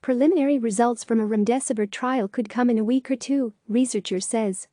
Preliminary results from a remdesivir trial could come in a week or two, researcher says.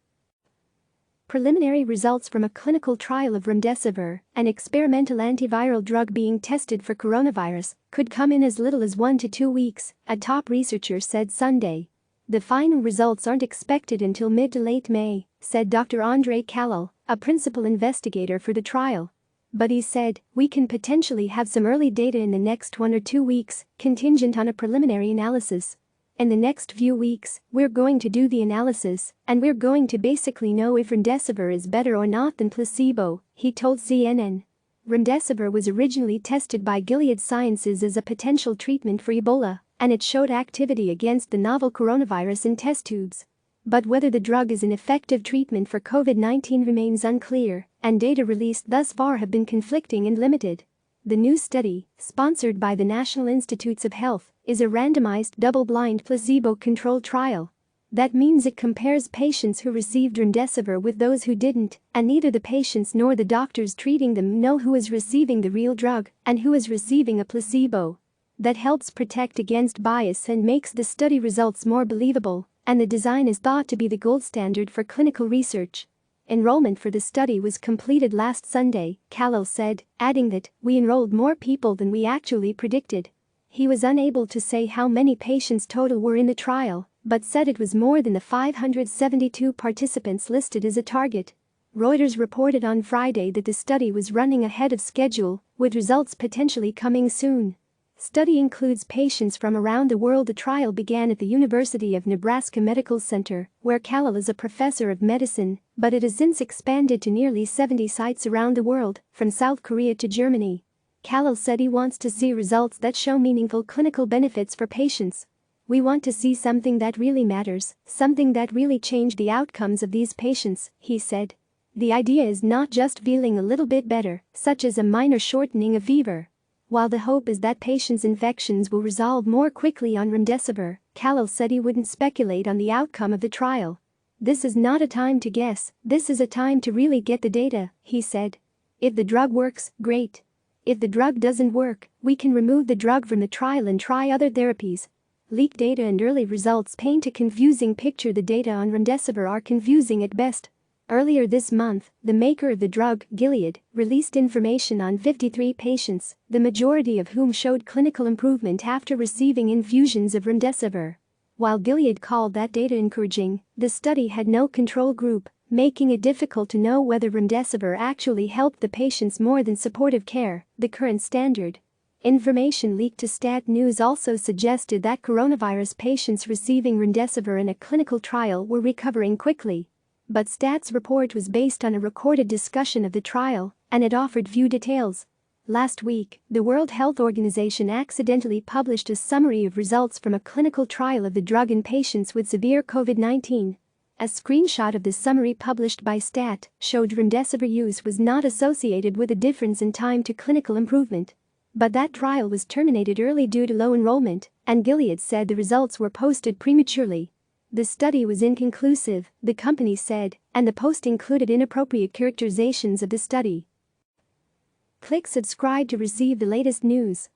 Preliminary results from a clinical trial of remdesivir, an experimental antiviral drug being tested for coronavirus, could come in as little as 1 to 2 weeks, a top researcher said Sunday. The final results aren't expected until mid to late May, said Dr. Kalil, a principal investigator for the trial. But he said, we can potentially have some early data in the next 1 or 2 weeks, contingent on a preliminary analysis. In the next few weeks, we're going to do the analysis, and we're going to basically know if remdesivir is better or not than placebo, he told CNN. Remdesivir was originally tested by Gilead Sciences as a potential treatment for Ebola, and it showed activity against the novel coronavirus in test tubes. But whether the drug is an effective treatment for COVID-19 remains unclear, and data released thus far have been conflicting and limited. The new study, sponsored by the National Institutes of Health, is a randomized double-blind placebo-controlled trial. That means it compares patients who received remdesivir with those who didn't, and neither the patients nor the doctors treating them know who is receiving the real drug and who is receiving a placebo. That helps protect against bias and makes the study results more believable, and the design is thought to be the gold standard for clinical research. Enrollment for the study was completed last Sunday, Kalil said, adding that, we enrolled more people than we actually predicted. He was unable to say how many patients total were in the trial, but said it was more than the 572 participants listed as a target. Reuters reported on Friday that the study was running ahead of schedule, with results potentially coming soon. Study includes patients from around the world. The trial began at the University of Nebraska Medical Center, where Kalil is a professor of medicine, but it has since expanded to nearly 70 sites around the world, from South Korea to Germany. Kalil said he wants to see results that show meaningful clinical benefits for patients. We want to see something that really matters, something that really changed the outcomes of these patients, he said. The idea is not just feeling a little bit better, such as a minor shortening of fever. While the hope is that patients' infections will resolve more quickly on remdesivir, Kalil said he wouldn't speculate on the outcome of the trial. This is not a time to guess, this is a time to really get the data, he said. If the drug works, great. If the drug doesn't work, we can remove the drug from the trial and try other therapies. Leaked data and early results paint a confusing picture. The data on remdesivir are confusing at best. Earlier this month, the maker of the drug, Gilead, released information on 53 patients, the majority of whom showed clinical improvement after receiving infusions of remdesivir. While Gilead called that data encouraging, the study had no control group, making it difficult to know whether remdesivir actually helped the patients more than supportive care, the current standard. Information leaked to Stat News also suggested that coronavirus patients receiving remdesivir in a clinical trial were recovering quickly. But Stat's report was based on a recorded discussion of the trial, and it offered few details. Last week, the World Health Organization accidentally published a summary of results from a clinical trial of the drug in patients with severe COVID-19. A screenshot of the summary published by Stat showed remdesivir use was not associated with a difference in time to clinical improvement. But that trial was terminated early due to low enrollment, and Gilead said the results were posted prematurely. The study was inconclusive, the company said, and the post included inappropriate characterizations of the study. Click subscribe to receive the latest news.